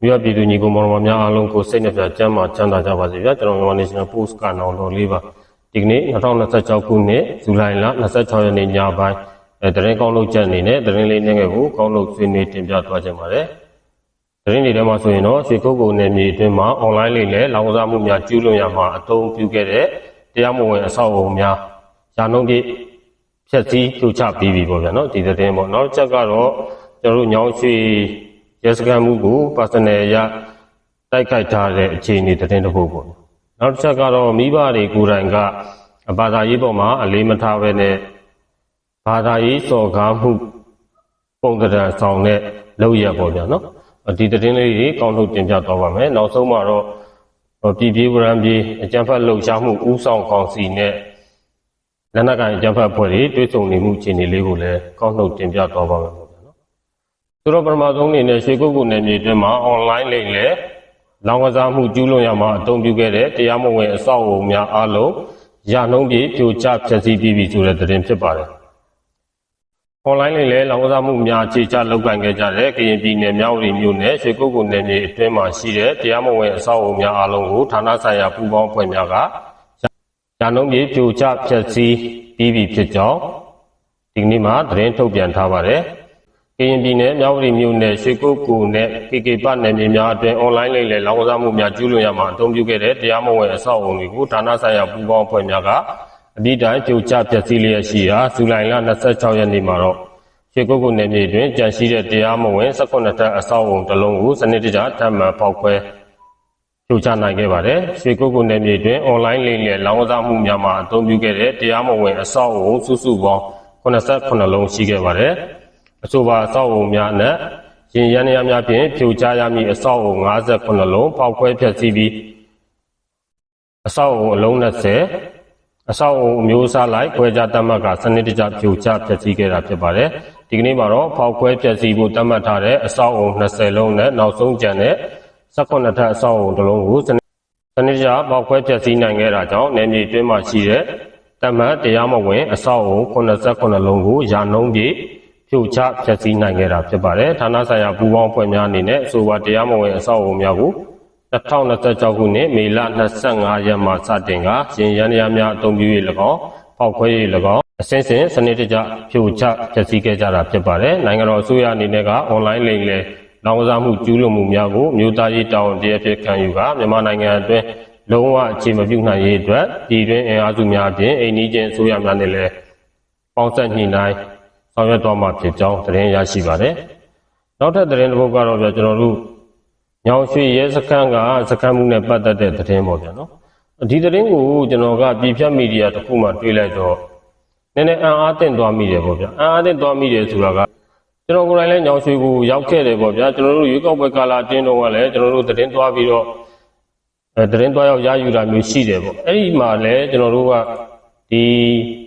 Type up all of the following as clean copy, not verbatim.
Via Biduni Gomormia alone co Senate Jama Chanda Javazia, National Post Canal or Liver. Digni, not on the Sachakune, Zulaila, Nasacha in Yabai, the Renkono Janine, the Renly Negavu, Kono Finit in Jatwajamare. The Renly Damasuino, Chicago Nemi Dema, online, Lauzamia, Juliama, Atom Pugere, Diamo and Saomia, Janongi, Chati, to Chap Bibi, no, the demo, not Chagaro, the Runyoshi. Jessica Mugu, Pastanaya, Taikaita, Chini, the Tentacle. Not Chagaro, Mibari, Guranga, Bada Iboma, Alimatavene, Bada Iso, Gamu, Ponga, Sone, Loya Bodiano, a Titanili, Kondo Tinja Tovame, no so maro, or Pipi Rambi, Jampa Lo Shamu, Usong Consine, Lanaga Jampa Pori, Twitoni Muchini Ligule, Kondo Tinja Tovame. Suroparmadong in the Chicago Nemidema online link, Langazamu Juliama, don't you get it, the Yamo Sao Mia Alo, Yanombi, to chap Chasibi to the Rimchapare. Online link, Langazamu Mia Chicha Loganga, being a Miauri Mune, Chicago Nemi, Tema Shire, the Yamo Sao Mia Alo, Tanasaya Pubon Poyaga, Yanombi, to chap Chasi, Bibi Pijo, Dignima, Drentopian Tavare. Kayinbine, Maori Mune, Shikuku, Kikipan, Nemia, online, Lawamu, Juliama, don't you get it, the Amo and Sao, Tanasaya, Pubon Poyaga, Bida, to chap Cecilia Shia, Sulaila, Nasacha Nimaro, Shikuku Nemi, Janshia, the Amo, and Sakonata, Sao, the Longu, Sanitija, Tama, Pokwe, Chuchana Gevare, Shikuku Nemi, online, Lawamu Yama, don't you get it, the Amo and Sao, Susubo, Konasa Konalong Shigevare. Soba Sao Miana, Yanyamia, Pujayami, a Sao, Maza Konalong, Pawquay TV, a Sao alone, say, a Sao Musa like, Quajatamaga, Sanitija, Puja, Patigera Pabare, Dignimaro, Pawquay TV, Tamatare, a Sao, Nasalone, Nausong Janet, Sakonata Sao, the Longu, Sanija, Pawquay Patina, Nemi Dema Shire, Tama, the Yamawe, a Sao, Konasa Konalongu, Janongi. Chucha, Chassi Nagera, Pabare, Tanasaya, Bubon Poyanine, so what the Yamo Sao Miagu, the town of the Jagune, Milan, Nasanga, Yama Satinga, Yanyamia, Dombu Lago, Pawquay Lago, Sense, Sanitija, Chucha, Chassi Gajara, Pabare, Nangaro Suya Ninega, online link, Lawazamu, Julumu Miagu, Mutaji town, the African Yuga, Yamananga, Lowa, Chimabuna Yedra, Didin and Azumia, a Nijan Suya Manile, Ponsan Hinai. Soviet Doma Pichon, the Yashibare. Not at the Rainbow Gar of the General. Now she yes a kanga, as a Kamuna Bata de the Temodiano. Did the Ringu, Genoga, Bipia Media to Puma, Twilato. Then I attend to a media bobia. I attend to a media to Raga. General Island, now she go Yauke bobia, General Yuko Bakala, General, General, the Rento Aviro, the Rento of Yayura Musidebo. Any Male, General, the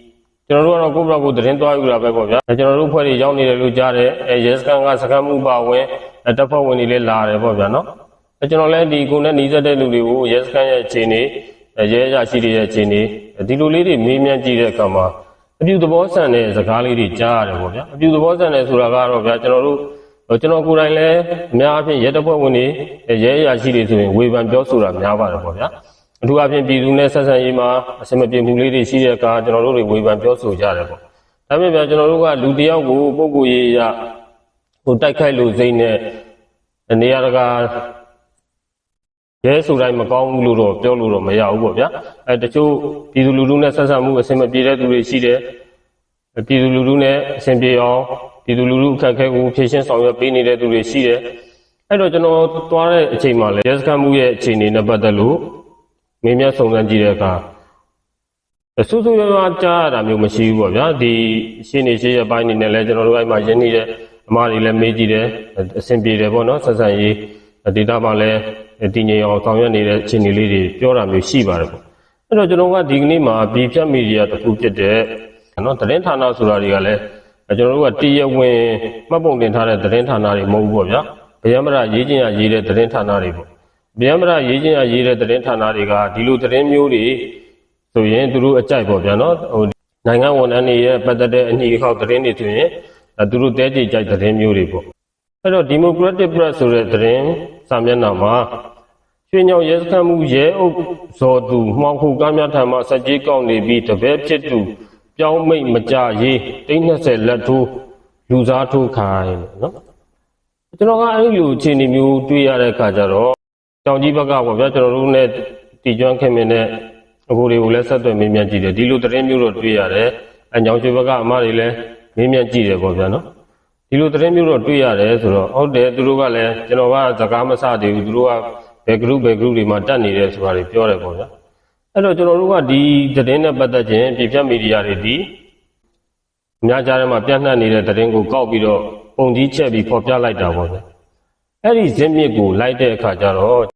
General Cobra the Rento Avira, General Puri, Johnny Lujare, a Jescanga Sakamuba way, a Tapa when he la Bobano. A General Lady Guna Niza de Lulu, Jescaya Chini, a Jaya Chidi Chini, a Diluli, Mimian Gira Kama. A beautiful son is a Kali Jar, a beautiful son is Uragaro, General, a General Kurale, Miapi, Yetapo Wini, a Jaya Chidi to Weavan Josura, Miava. To have been Bidunes and Ima, a semi-Mulidi, Syria, General, we went also Jarabo. I mean, General Ludia, Boguya, Utakai Luzine, and the Araga, yes, Urai Macong, Luro, Joluro, Maya, at the two Piduluna Sasamu, a semi-Pira to recede, a Pidulune, Sembio, Pidulu, Kaku, patients on your penny to recede. I don't know, Tuare, Chimale, yes, Kamuye, Chin in a Badalu. Mimia Songa Jiraka. The Susu Jara Mumashi, the Sinichi binding the legend of my Jenny, Marila Medide, a Sempi Rebono, Sasai, a Didamale, a Dini or Tonyani, Chini Lady, Pura Mushiba. I don't know what Dignima, Bipia Media to put it there, and not the Rentana Surariale, a general Tia when Mabon Dentana, the Rentana, Mogoya, Payamara, Yijin, Yida, the Rentana. Biamra Yijin Yira the Rentanariga, Dilu the Remuri, so Yen to do a type of Janot, Nanga one any year, but the Ni how the rainy to me, a Duru Dedi Jai the Remuri. အဲ့တော့ Democratic Press ဆိုတဲ့သတင်းစာမျက်နှာမှာရွှေညောင်ရဲစခန်းမှုရဲအုပ်ဇော်သူမှောင်ခိုကားများထံမှစက်ကြီးကောက်နေပြီးတပည့်ဖြစ်သူပြောင်းမိတ်မကြရေး30လက်ထိုးလူစားထိုးခိုင်းနော်ကျွန်တော်ကအဲ့လိုအခြေအနေမျိုးတွေ့ရတဲ့အခါကျတော့တောင်ကြီးဘက်ကပေါ့ဗျာကျွန်တော်တို့ ਨੇ တီကျွမ်းခင်မင်းနဲ့အကိုတွေကိုလည်းဆက်သွယ်မေးမြန်းကြည့်တယ်ဒီလိုသတင်းမျိုးတော့တွေ့ရတယ်အညောင်ရွှေဘက်ကအမတွေလည်းမေးမြန်းကြည့်တယ်ပေါ့ဗျာနော်ဒီလိုသတင်းမျိုးတော့တွေ့ရတယ်ဆိုတော့ဟုတ်တယ်သူတို့ကလည်းကျွန်တော်ကစကားမစသေးဘူးသူတို့ကဘယ် group တွေမှာတက်နေတယ်ဆိုတာတွေပြောတယ်ပေါ့ဗျာအဲ့တော့ကျွန်တော်တို့ကဒီသတင်းနဲ့ပတ်သက်ခြင်းပြည်ဖြတ်မီဒီယာတွေဒီအများကြားထဲမှာပြန့်နှံ့နေတဲ့သတင်းကိုကောက်ပြီးတော့ပုံကြီးချက်ပြီးဖော်ပြလိုက်တာပေါ့ဗျာအဲ့ဒီဇင်းမြစ်ကိုလိုက်တဲ့အခါကျတော့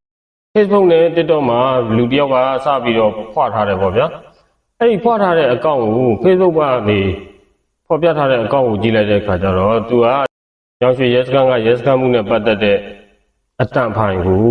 Facebook နဲ့ TikTok မှာလူတယောက်ကစပြီးတော့ဖွာထားတယ်ပေါ့ဗျာအဲ့ဒီဖွာထားတဲ့အကောင့်ကို Facebook ကနေဖော်ပြထားတဲ့အကောင့်ကိုကြည့်လိုက်တဲ့အခါကျတော့သူကရောင်ရွှေရဲစခန်းကရဲစခန်းမှုနဲ့ပတ်သက်တဲ့အတန်ဖိုင်ကို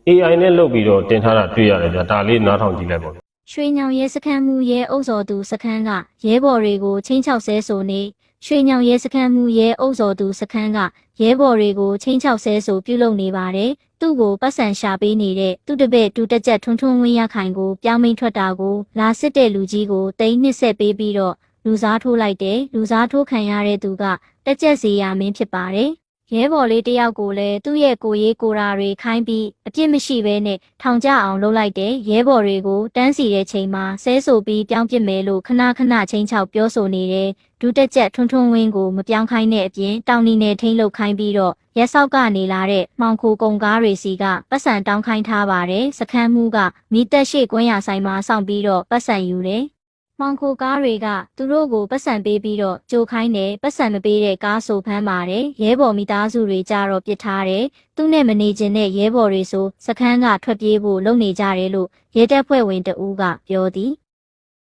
AI နဲ့လုပ်ပြီးတော့တင်ထားတာတွေ့ရတယ်ဗျာဒါလေးနားထောင်ကြည့်လိုက်ပေါ့ရွှေညောင်ရဲစခန်းမှုရဲအုပ်စော်သူစခန်းကရဲဘော်တွေကိုချင်းချောက်ဆဲဆိုနေရွှေညောင်ရဲစခန်းမှုရဲအုပ်စော်သူစခန်းကရဲဘော်တွေကိုချင်းချောက်ဆဲဆိုပြုလုပ်နေပါတယ်သူ့ကိုပတ်စံရှာပေးနေတဲ့သူတပည့်တူတက်ချက်ထွန်းထွန်းဝင်းရခိုင်ကိုပြောင်းမိန်ထွက်တာကိုလာစစ်တဲ့လူကြီးကိုတိန်းနှစ်ဆက်ပေးပြီးတော့လူစားထိုးလိုက်တယ်လူစားထိုးခံရတဲ့သူကတက်ချက်စီယာမင်းဖြစ်ပါတယ်ရဲဘော်လေးတယောက်ကိုလည်းသူ့ရဲ့ကိုရေးကိုရာတွေခိုင်းပြီးအပြစ်မရှိဘဲနဲ့ထောင်ကျအောင်လုပ်လိုက်တယ်ရဲဘော်တွေကိုတန်းစီတဲ့ချိန်မှာဆဲဆိုပြီးပြောင်းပစ်မယ်လို့ခဏချင်းချောက်ပြောဆိုနေတယ်ဒုတက်ချက်ထွန်းထွန်းဝင်းကိုမပြောင်းခိုင်းတဲ့အပြင်တောင်နီနဲ့ထိန်းလုတ်ခိုင်းပြီးတော့ရဲဆောက်ကနေလာတဲ့မှောင်ခိုကုန်ကားတွေစီကပတ်စံတောင်းခိုင်းထားပါတယ်စခန်းမှုကမိသက်ရှိကွင်းရဆိုင်မှာစောင့်ပြီးတော့ပတ်စံယူတယ်မှောင်ခိုကားတွေကသူတို့ကိုပတ်စံပေးပြီးတော့ကြိုခိုင်းတယ်ပတ်စံမပေးတဲ့ကားဆိုဖမ်းပါတယ်ရဲဘော်မိသားစုတွေကြတော့ပြစ်ထားတယ်သူနဲ့မနေခြင်းတဲ့ရဲဘော်တွေဆိုစခန်းကထွက်ပြေးဖို့လုပ်နေကြတယ်လို့ရဲတပ်ဖွဲ့ဝင်တဦးကပြောသည်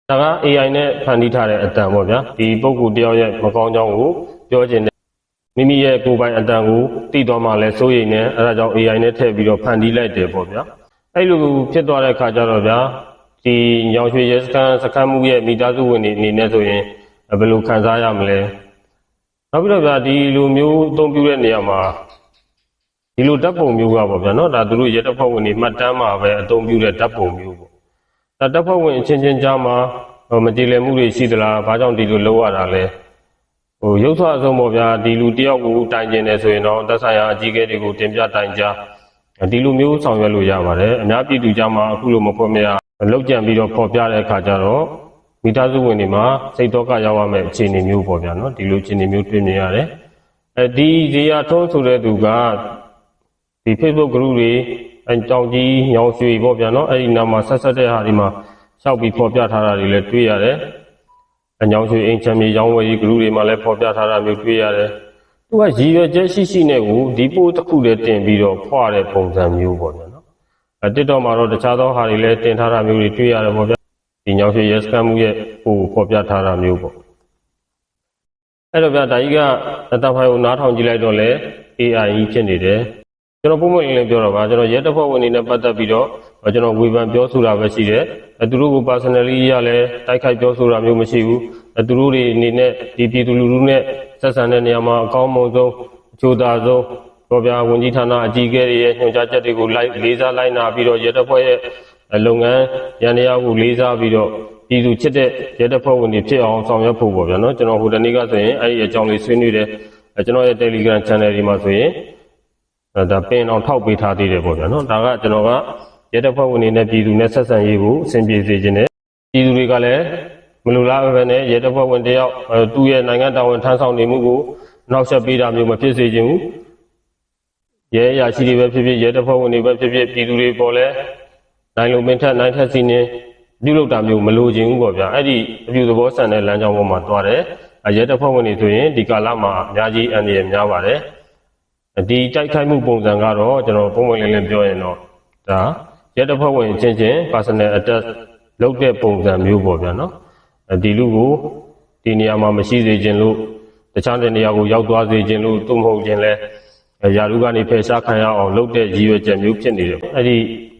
ဒါက AI နဲ့ဖန်တီးထားတဲ့အတန်ပေါ့ဗျာဒီပုဂ္ဂိုလ်တယောက်ရဲ့မကောင်းကြောင်းကိုပြောခြင်းနဲ့မိမိရဲ့ကိုယ်ပိုင်အတန်ကိုသိတော်မှလည်းစိုးရိမ်နေအဲဒါကြောင့် AI နဲ့ထည့်ပြီးတော့ဖန်တီးလိုက်တယ်ပေါ့ဗျာအဲ့လိုဖြစ်သွားတဲ့အခါကျတော့ဗျာဒီညောင်ရွှေရဲစခန်းမှုရဲ့မိသားစုဝင်တွေအနေနဲ့ဆိုရင်ဘယ်လိုခံစားရမလဲနောက်ပြီးတော့ဗျာဒီလိုမျိုးအသုံးပြုတဲ့နေရာမှာဒီလိုဓာတ်ပုံမျိုးကပေါ့ဗျာနော်ဒါသူတို့ရဲတပ်ဖွဲ့ဝင်တွေမှတ်တမ်းမှာပဲအသုံးပြုတဲ့ဓာတ်ပုံမျိုးပေါ့ဒါတပ်ဖွဲ့ဝင်အချင်းချင်းကြားမှာမတည်လည်မှုတွေရှိသလားဘာကြောင့်ဒီလိုလုပ်ရတာလဲရုပ်ဆွအဆုံးပေါ့ဗျာဒီလူတယောက်ကိုတိုင်ကျင်တယ်ဆိုရင်တော့သက်ဆိုင်ရာအကြီးအကဲတွေကိုတင်ပြတိုင်ကြားဒီလိုမျိုးဆောင်ရွက်လို့ရပါတယ်အများပြည်သူကြားမှာအခုလိုမဖွင့်မရလောက်ကြံပြီးတော့ပေါ်ပြတဲ့အခါကျတော့မိသားစုဝင်တွေမှာစိတ်တော့ကရောက်ရမယ့်အခြေအနေမျိုးပေါ့ဗျာနော်ဒီလိုအခြေအနေမျိုးတွေ့မြင်ရတယ်ဒီဇေယျထုံးဆိုတဲ့သူကဒီ Facebook group တွေတောင်ကြီးညောင်ရွှေပေါ့ဗျာနော်အဲ့ဒီနာမှာဆက်တဲ့ဟာဒီမှာလျှောက်ပြီးပေါ်ပြထားတာတွေလည်းတွေ့ရတယ်ညောင်ရွှေအိမ်ချမ်းမြေရောင်းဝယ်ရေး group တွေမှာလည်းပေါ်ပြထားတာမျိုးတွေ့ရတယ်သူကရည်ရွယ်ချက်ရှိနဲ့ကိုဒီပို့တစ်ခုတည်းတင်ပြီးတော့ဖွာတဲ့ပုံစံမျိုးပေါ့ဗျာTikTok မှာတော့တခြားသောဟာတွေလည်းတင်ထားတာမျိုးတွေတွေ့ရတယ်ပေါ့ဗျာဒီညောင်ရွှေရဲစခန်းမှုရဲ့ဟိုပေါ်ပြထားတာမျိုးပေါ့အဲ့တော့ဗျာဒါကြီးကအတဖိုင်ကိုနားထောင်ကြည့်လိုက်တော့လေ AI ကြီးဖြစ်နေတယ်ကျွန်တော်ပုံမှန်လေးပြောတော့ပါကျွန်တော်ရဲတပ်ဖွဲ့ဝင်တွေနဲ့ပတ်သက်ပြီးတော့ကျွန်တော်ဝေဖန်ပြောဆိုတာပဲရှိတယ်သူတို့ကို personally ရလဲတိုက်ခိုက်ပြောဆိုတာမျိုးမရှိဘူးသူတို့တွေအနေနဲ့ဒီပြည်သူလူထုနဲ့ဆက်ဆံတဲ့နေရာမှာအကောင်းဆုံးအချိုးသားဆုံးပေါ်ပြဝန်ကြီးဌာနအကြီးအကဲတွေရဲ့ညွှန်ကြားချက်တွေကိုလေးစားလိုက်နာပြီးတော့ရဲတပ်ဖွဲ့ရဲ့လုပ်ငန်းရန်တရားကိုလေးစားပြီးတော့ပြည်သူချစ်တဲ့ရဲတပ်ဖွဲ့ဝင်တွေဖြစ်အောင်ဆောင်ရွက်ဖို့ပေါ့ဗျာနော်ကျွန်တော်ဟိုတနေ့ကဆိုရင်အဲ့ဒီအကြောင်းလေးဆွေးနွေးတယ်ကျွန်တော်ရဲ့ Telegram channel ဒီမှာဆိုရင်ဒါပင်အောင်ထောက်ပေးထားသေးတယ်ပေါ့ဗျာနော်ဒါကကျွန်တော်ကရဲတပ်ဖွဲ့ဝင်တွေနဲ့ပြည်သူနဲ့ဆက်ဆံရေးကိုအဆင်ပြေစေခြင်းနဲ့ပြည်သူတွေကလည်းမလိုလားပဲနဲ့ရဲတပ်ဖွဲ့ဝင်တယောက်သူ့ရဲ့နိုင်ငံတာဝန်ထမ်းဆောင်နေမှုကိုနောက်ဆက်ပေးတာမျိုးမဖြစ်စေချင်ဘူးရဲအရာရှိတွေပဲဖြစ်ဖြစ်ရဲတပ်ဖွဲ့ဝင်တွေပဲဖြစ်ဖြစ်ပြည်သူတွေပေါ်လဲနိုင်လုံမင်းထက်နိုင်ထက်စီနေပြုလုပ်တာမျိုးမလိုချင်ဘူးပေါ့ဗျာအဲ့ဒီအပြုသဘောဆန်တဲ့လမ်းကြောင်းပေါ်မှာတွားတယ်ရဲတပ်ဖွဲ့ဝင်တွေဆိုရင်ဒီကာလမှာအများကြီးအန္တရာယ်များပါတယ်ဒီတိုက်ခိုက်မှုပုံစံကတော့ကျွန်တော်ပုံမှန်လေးပြောရင်တော့ဒါရဲတပ်ဖွဲ့ဝင်ချင်းချင်း personal attack လုပ်တဲ့ပုံစံမျိုးပေါ့ဗျာနော်ဒီလူကိုဒီနေရာမှာမရှိစေခြင်းလို့တခြားတဲ့နေရာကိုရောက်သွားစေခြင်းလို့သို့မဟုတ်ခြင်းလဲယာရုကနေဖယ်ရှားခံရအောင်လုပ်တဲ့ရည်ရွယ်ချက်မျိုးဖြစ်နေတယ်အဲ့ဒီ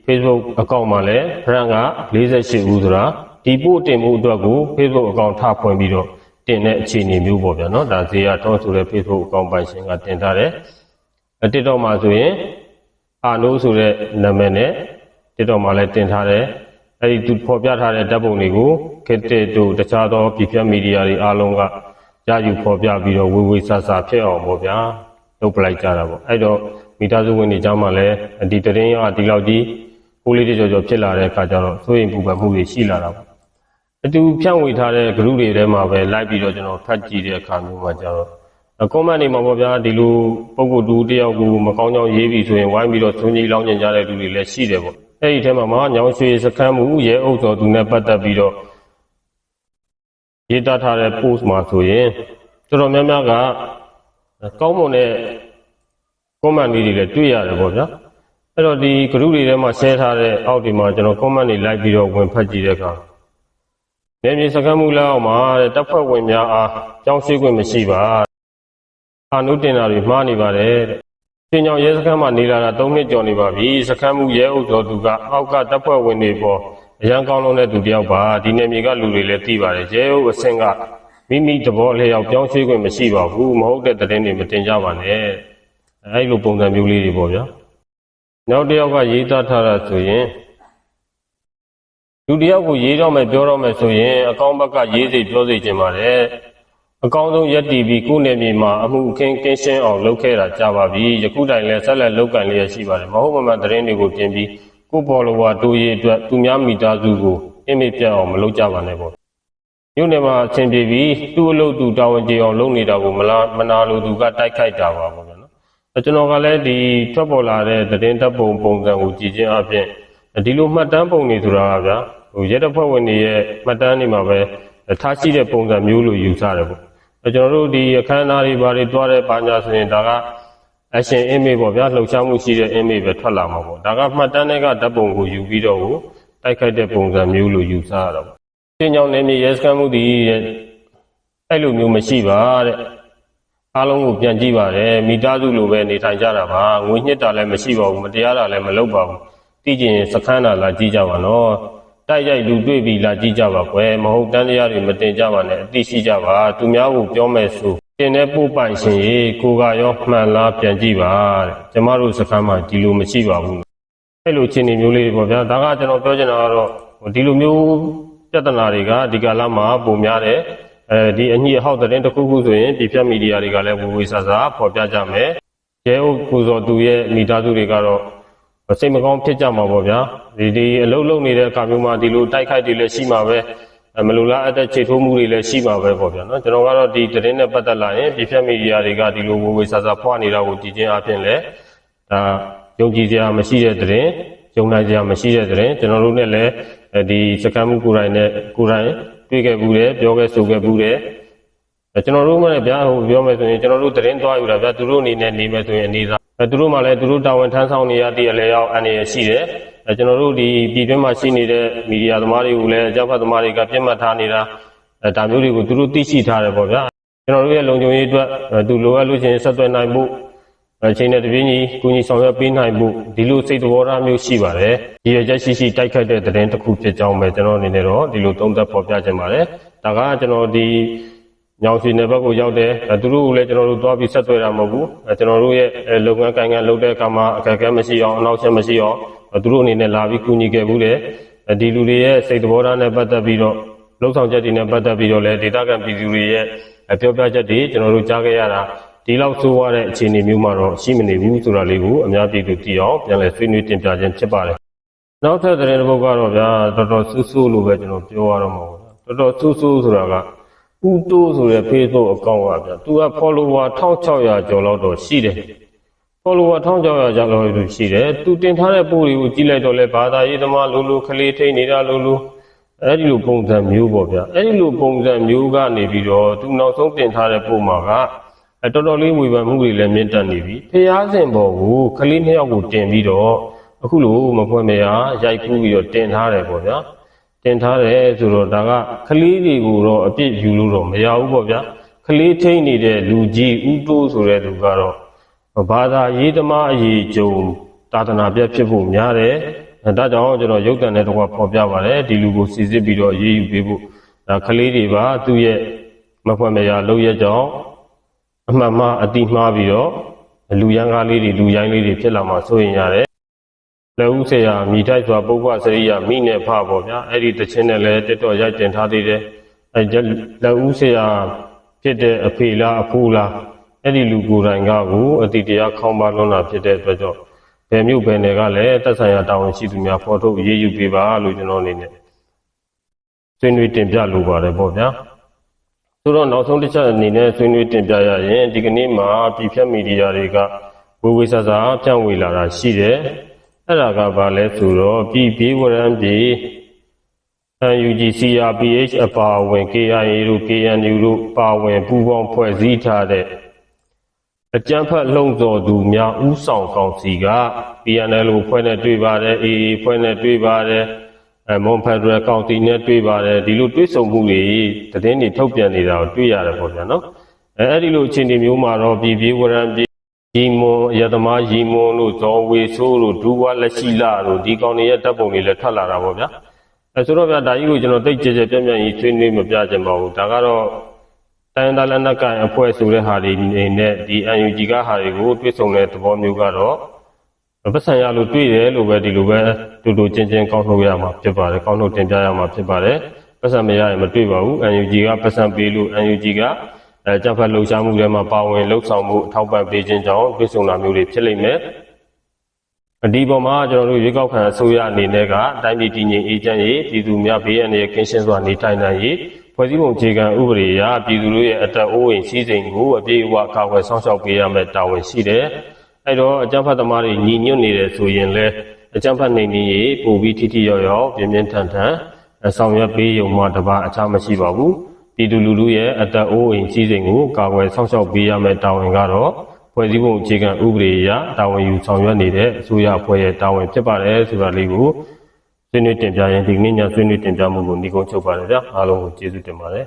Facebook account မှာလည်း friend က48ဦးဆိုတာဒီပို့တင်မှုအတွက်ကို Facebook account ထဖွင့်ပြီးတော့တင်တဲ့အခြေအနေမျိုးပေါ့ဗျာနော်ဒါဇေယျထုံးဆိုတဲ့ Facebook account ပိုင်ရှင်ကတင်ထားတယ် TikTok မှာဆိုရင်အာနိုးဆိုတဲ့နာမည်နဲ့ TikTok မှာလည်းတင်ထားတယ်အဲဒီသူဖော်ပြထားတဲ့ဓာတ်ပုံတွေကိုခေတ်တို့တခြားသောပြည်ပမီဒီယာတွေအားလုံးကကြာယူဖော်ပြပြီးတော့ဝေဝေဆာဆာဖြစ်အောင်ပေါ့ဗျာလုပ်ပလိုက်ကြတာပေါ့အဲ့တော့မိသားစုဝင်တွေကြောင့်မှလည်းဒီတရင်ကဒီလောက်ကြီးပိုးလေးကြော်ဖြစ်လာတဲ့အခါကျတော့စိုးရိမ်ပူပန်မှုတွေရှိလာတာပေါ့အတူဖြန့်ဝေထားတဲ့ group တွေထဲမှာပဲလိုက်ပြီးတော့ကျွန်တော်ဖတ်ကြည့်တဲ့အခါမျိုးမှာကျတော့comment တွေမှာပေါ့ဗျာဒီလိုပုံကိုတူတယောက်ကိုမကောင်းကြောင်ရေးပြီးဆိုရင်ဝိုင်းပြီးတော့ဆွေးနွေးလောင်းကျင်ကြတဲ့လူတွေလည်းရှိတယ်ပေါ့အဲ့ဒီထဲမှာညောင်ရွှေစခန်းမှုရဲအုပ်တော်သူနဲ့ပတ်သက်ပြီးတော့ရေးသားထားတဲ့ post မှာဆိုရင်တော်တော်များများကကောင်းမွန်တဲ့ comment တွေလည်းတွေ့ရတယ်ပေါ့ဗျာအဲ့တော့ဒီ group တွေထဲမှာ share ထားတဲ့အောက်ဒီမှာကျွန်တော် comment တွေလိုက်ပြီးတော့ဝင်ဖတ်ကြည့်တဲ့အခါနေမြေစခန်းမှုလက်အောက်မှာတပ်ဖွဲ့ဝင်များအားကြောင်းရှိခွင့်မရှိပါအာနုတင်တာတွေမှားနေပါတယ်တဲ့တင်ကြောင်ရဲစခန်းမှာနေလာတာ3နှစ်ကျော်နေပါပြီစခန်းမှုရဲအုပ်တော်သူကအောက်ကတပ်ဖွဲ့ဝင်တွေပေါ်အရန်ကောင်းလုံးတဲ့သူတယောက်ပါဒီနေမြေကလူတွေလည်းသိပါတယ်ရဲအုပ်အဆင့်ကမိမိသဘောလျောက်ပြောင်းရွှေ့ခွင့်မရှိပါဘူးမဟုတ်တဲ့သတင်းတွေမတင်ကြပါနဲ့အဲ့လိုပုံစံမျိုးလေးတွေပေါ့ဗျာနောက်တစ်ယောက်ကရေးသားထားတာဆိုရင်လူတယောက်ကိုရေးတော့မယ်ပြောတော့မယ်ဆိုရင်အကောင့်ဘက်ကရေးစိပြောစိခြင်းပါတယ်အကောင်းဆုံးရက်တီပြီးကိုယ်နယ်မြေမှာအမှုအခင်းကင်းရှင်းအောင်လုပ်ခဲ့တာကြာပါပြီယခုတိုင်လည်းဆက်လက်လုပ်ကန်လျက်ရှိပါတယ်မဟုတ်မမှန်သတင်းတွေကိုတင်ပြီးကိုယ်ပေါ်လိုဝါတိုးရေးအတွက်သူများမိသားစုကိုအင်မေပြတ်အောင်မလုပ်ကြပါနဲ့ပေါ့မြို့နယ်မှာအဆင်ပြေပြီးသူ့အလုပ်သူတာဝန်ကျေအောင်လုပ်နေတာကိုမနာလိုသူကတိုက်ခိုက်တာပါပေါ့ဗျာနော်ကျွန်တော်ကလည်းဒီထွက်ပေါ်လာတဲ့သတင်းတပ်ပုံပုံစံကိုကြည့်ချင်းအပြင်ဒီလိုမှတ်တမ်းပုံတွေဆိုတာကဗျာရဲတပ်ဖွဲ့ဝင်တွေရဲ့မှတ်တမ်းတွေမှာပဲထားရှိတဲ့ပုံစံမျိုးလိုယူဆတယ်ပေါ့ကျွန်တော်တို့ဒီအခမ်းအနားတွေဘာတွေတွားတဲ့ဘာညာဆိုရင်ဒါက action image ပေါ့ဗျာလှုပ်ရှားမှုရှိတဲ့ image ပဲထွက်လာမှာပေါ့ဒါကမှတ်တမ်းတွေကဓာတ်ပုံကိုယူပြီးတော့တိုက်ခိုက်တဲ့ပုံစံမျိုးလိုယူဆရတာပေါ့တင်ကြောင်နေမြေရဲစခန်းမှုဒီအဲ့လိုမျိုးမရှိပါတဲ့အားလုံးကိုပြန်ကြည့်ပါတယ်မိသားစုလိုပဲနေထိုင်ကြတာပါငွေညှစ်တာလည်းမရှိပါဘူးမတရားတာလည်းမလုပ်ပါဘူးသိကျင်စခန်းတာလာကြည့်ကြပါနော်တိုက်ရိုက်လူတွေ့ပြီးလာကြည့်ကြပါကွယ်မဟုတ်တန်းတရားတွေမတင်ကြပါနဲ့အသိရှိကြပါသူများကိုပြောမယ်ဆိုတင်တဲ့ပို့ပိုင်ရှင်ရေကိုကရောမှန်လားပြန်ကြည့်ပါတဲ့ကျမတို့စခန်းမှာဒီလိုမရှိပါဘူးအဲ့လိုချင်းနေမျိုးလေးတွေပေါ့ဗျာဒါကကျွန်တော်ပြောချင်တာကတော့ဒီလိုမျိုးပြဿနာတွေကဒီကာလမှာပုံများတယ်ဒီအညစ်အဟောက်တဲ့တစ်ခုခုဆိုရင်ပြည်ပမီဒီယာတွေကလည်းဝေဝေဆာဆာဖော်ပြကြမယ်ရဲအုပ်ကိုစောသူရဲ့မိသားစုတွေကတော့စိတ်မကောင်းဖြစ်ကြမှာပေါ့ဗျာဒီအလုပ်လုပ်နေတဲ့အခါမျိုးမှာဒီလိုတိုက်ခိုက်တွေလည်းရှိမှာပဲမလိုလားအပ်တဲ့ခြေထိုးမှုတွေလည်းရှိမှာပဲပေါ့ဗျာနော်ကျွန်တော်ကတော့ဒီသတင်းနဲ့ပတ်သက်လာရင်ပြည်ပမီဒီယာတွေကဒီလိုဝေဝေဆာဆာဖွာနေတာကိုကြည့်ချင်းအပြင်လည်းဒါယုံကြည်စရာမရှိတဲ့သတင်းယုံနိုင်စရာမရှိတဲ့သတင်းကျွန်တော်တို့နဲ့လည်းဒီစကမ်းမှုကိုယ်တိုင်နဲ့ကိုယ်တိုင်တွေ့ခဲ့ဘူးတယ်ပြောခဲ့ဆိုခဲ့ဘူးတယ်ကျွန်တော်တို့မှလည်းဗျာဟိုပြောမယ်ဆိုရင်ကျွန်တော်တို့သတင်းသွားယူတာဗျာသူတို့အနေနဲ့နေမယ်ဆိုရင်အနေသာသူတို့မှလည်းသူတို့တာဝန်ထမ်းဆောင်နေရတဲ့အလေရောက်အနေရရှိတယ်ကျွန်တော်တို့ဒီပြည်တွင်းမှာရှိနေတဲ့မီဒီယာသမားတွေကိုလည်းအကြမ်းဖက်သမားတွေကပြစ်မှတ်ထားနေတာဒါမျိုးတွေကိုသူတို့သိရှိထားတယ်ပေါ့ဗျာကျွန်တော်တို့ရဲ့လုံခြုံရေးအတွက်သူလိုအပ်လို့ရှိရင်ဆက်သွယ်နိုင်ဖို့အချိန်နဲ့တပြေးညီကူညီဆောင်ရွက်ပေးနိုင်ဖို့ဒီလိုစိတ်သဘောထားမျိုးရှိပါတယ်ဒီရချက်ရှိတိုက်ခိုက်တဲ့သတင်းတစ်ခုဖြစ်ကြောင်းပဲကျွန်တော်အနေနဲ့တော့ဒီလိုသုံးသပ်ဖော်ပြခြင်းပါတယ်ဒါကကျွန်တော်ဒီညောင်ရွှေနယ်ဘက်ကိုရောက်တယ်သူတို့ကိုလည်းကျွန်တော်တို့သွားပြီးဆက်သွယ်တာမဟုတ်ဘူးကျွန်တော်တို့ရဲ့လုပ်ငန်းကိုင်ငန်းလုပ်တဲ့အခါမှာအခက်အခဲမရှိအောင်အနောက်ချက်မရှိအောင်သူတို့အနေနဲ့လာပြီးကူညီခဲ့ဘူးတယ်ဒီလူတွေရဲ့စိတ်သဘောထားနဲ့ပတ်သက်ပြီးတော့လှုပ်ဆောင်ချက်တွေနဲ့ပတ်သက်ပြီးတော့လည်းဒေတာကန်ပြည်သူတွေရဲ့ပြောပြချက်တွေကျွန်တော်တို့ကြားခဲ့ရတာဒီလောက်ဆိုးရတဲ့အခြေအနေမျိုးမှာတော့ရှိမနေဘူးဆိုတာလေးကိုအများပြည်သူသိအောင်ပြန်လည်ဆွေးနွေးတင်ပြခြင်းဖြစ်ပါတယ်နောက်ထပ်သတင်းတစ်ပုဒ်ကတော့ဗျာတော်တော်ဆူဆူလို့ပဲကျွန်တော်ပြောရတော့မှာပေါ့တော်တော်ဆူဆူဆိုတာကဦးတိုးဆိုတဲ့ Facebook အကောင့်ကဗျာသူက follower 1600ကျော်လောက်တော့ရှိတယ် follower 1600ကျော်လောက်တော့ရှိတယ်သူတင်ထားတဲ့ပို့တွေကိုကြည့်လိုက်တော့လဲဘာသာရေးသမားလိုခလေးထိန်နေတာလိုအဲ့ဒီလိုပုံစံမျိုးပေါ့ဗျာအဲ့ဒီလိုပုံစံမျိုးကနေပြီးတော့သူနောက်ဆုံးတင်ထားတဲ့ပို့မှာကတော်တော်လေးဝေဖန်မှုတွေလည်းမြင့်တက်နေပြီဖျားစင်ပေါ်ကိုခလေး2ယောက်ကိုတင်ပြီးတော့အခုလိုမဖွင့်မရရိုက်ကူးပြီးတော့တင်ထားတယ်ပေါ့ဗျာတင်ထားတယ်ဆိုတော့ဒါကခလေးတွေကိုတော့အပြစ်ယူလို့တော့မရဘူးပေါ့ဗျာခလေးထိန်နေတဲ့လူကြီးဦးတိုးဆိုတဲ့သူကတော့ဘာသာရေးသမားအရေးကြုံသာသနာပြတ်ဖြစ်ဖို့များတယ်ဒါကြောင့်ကျွန်တော်ရုပ်တံနဲ့တော့ဖော်ပြပါတယ်ဒီလူကိုစီစစ်ပြီးတော့ရေးယူပေးဖို့ဒါခလေးတွေပါသူ့ရဲ့မဖွင့်မရလုပ်ရကြောင်းအမှန်မှအတိမှားပြီးတော့ လူရန်ကားလေးတွေလူရိုင်းလေးတွေဖြစ်လာမှစိုးရင်ရတယ်လက်ဦးဆရာမိထိုက်စွာပုပ္ပစရိယမိနဲ့ဖပေါ့ဗျာအဲ့ဒီတခြင်းနဲ့လည်းတက်တော့ရိုက်တင်ထားသေးတယ်လက်ဦးဆရာဖြစ်တဲ့အဖေလားအဖိုးလားအဲ့ဒီလူကိုယ်တိုင်ကကိုအတိတရားခေါင်းပါလွန်းတာဖြစ်တဲ့အတွက်ကြောင့်ဘယ်မြို့ဘယ်နယ်ကလည်းသက်ဆိုင်ရာတာဝန်ရှိသူများဖော်ထုတ်ရေးယူပေးပါလို့ကျွန်တော်အနေနဲ့ဆွေးနွေးတင်ပြလိုပါတယ်ပေါ့ဗျာဆိုတော့နောက်ဆုံးတစ်ချက်အနေနဲ့ဆွေးနွေးတင်ပြရရင်ဒီကနေ့မှာပြည်ဖြတ်မီဒီယာတွေကဝေဝေဆာဆာပြန့်ဝေလာတာရှိတယ်အဲ့ဒါကဘာလဲဆိုတော့ပြည်ဝရမ်းပြည် UNG CRPH အပါအဝင် KIA တို့ KNU တို့ပါဝင်ပူးပေါင်းဖွဲ့စည်းထားတဲ့အကြမ်းဖက်လှုံ့ဆော်သူများဥဆောင်ကောင်စီက PNL ဖွဲ့နဲ့တွေ့ပါတယ် AA ဖွဲ့နဲ့တွေ့ပါတယ်မွန်ဖက်ဒရယ်ကောင်စီနဲ့တွေ့ပါတယ်ဒီလိုတွေ့ဆုံမှုတွေသတင်းတွေထုတ်ပြန်နေတာကိုတွေ့ရတယ်ပေါ့ဗျာနော်အဲ့ဒီလိုအခြေအနေမျိုးမှာတော့ပြည်ဝရမ်းပြည်ရီမွန်ရသမားရီမွန်တို့ဇော်ဝေဆိုးတို့ဒူဝါလက်ရှိလာတို့ဒီကောင်တွေရဲ့တပ်ပုံတွေလည်းထွက်လာတာပေါ့ဗျာဆိုတော့ဗျာဒါကြီးကိုကျွန်တော်တိတ်ကြဲကြဲပြန့်ပြန့်ကြီးဆွေးနွေးမပြချင်ပါဘူးဒါကတော့တိုင်းဒေသလက်နက်ကိုင်အဖွဲ့ဆိုတဲ့ဟာတွေနေနဲ့ဒီ UNG ကဟာတွေကိုတွေ့ဆုံတဲ့သဘောမျိုးကတော့ပတ်စံရလို့တွေ့တယ်လို့ပဲဒီလိုပဲတူတူချင်းချင်းကောင်းထုတ်ရမှာဖြစ်ပါတယ်ကောင်းထုတ်တင်ပြရမှာဖြစ်ပါတယ်ပတ်စံမရရင်မတွေ့ပါဘူး UNG ကပတ်စံပေးလို့ UNG ကကြံဖတ်လှုပ်ရှားမှုတွေမှာပါဝင်လှုပ်ဆောင်မှုအထောက်ပံ့ပေးခြင်းကြောင့်တွေ့ဆုံတာမျိုးတွေဖြစ်လိမ့်မယ်ဒီပေါ်မှာကျွန်တော်တို့ရွေးကောက်ခံအစိုးရအနေနဲ့ကတိုင်းပြည်တည်ငြိမ်အေးချမ်းရေးပြည်သူများဘေးအန္တရာယ်ကင်းရှင်းစွာနေထိုင်နိုင်ရေးဖွဲ့စည်းပုံအခြေခံဥပဒေအရပြည်သူတို့ရဲ့အသက်အိုးအိမ်စည်းစိမ်ကိုအပြည့်အဝကာကွယ်ဆောင်ရှောက်ပေးရမယ့်တာဝန်ရှိတယ်။အဲ့တော့အကြမ်းဖက်သမားတွေညီညွတ်နေတယ်ဆိုရင်လည်းအကြမ်းဖက်နေနေရေးပိုပြီးထိထိရောက်ရောက်ပြင်းပြင်းထန်ထန်ဆောင်ရွက်ပေးရုံမှတပါအခြားမရှိပါဘူး။ပြည်သူလူထုရဲ့အသက်အိုးအိမ်စည်းစိမ်ကိုကာကွယ်ဆောင်ရှောက်ပေးရမယ့်တာဝန်ကတော့ဖွဲ့စည်းပုံအခြေခံဥပဒေအရတာဝန်ယူဆောင်ရွက်နေတဲ့အစိုးရအဖွဲ့ရဲ့တာဝန်ဖြစ်ပါတယ်ဆိုတာလေးကိုဆွေးနွေးတင်ပြရင်ဒီနေ့ညဆွေးနွေးတင်ပြမှုကိုညီကုန်းချုပ်ပါတယ်ဗျာအားလုံးကိုကျေးဇူးတင်ပါတယ်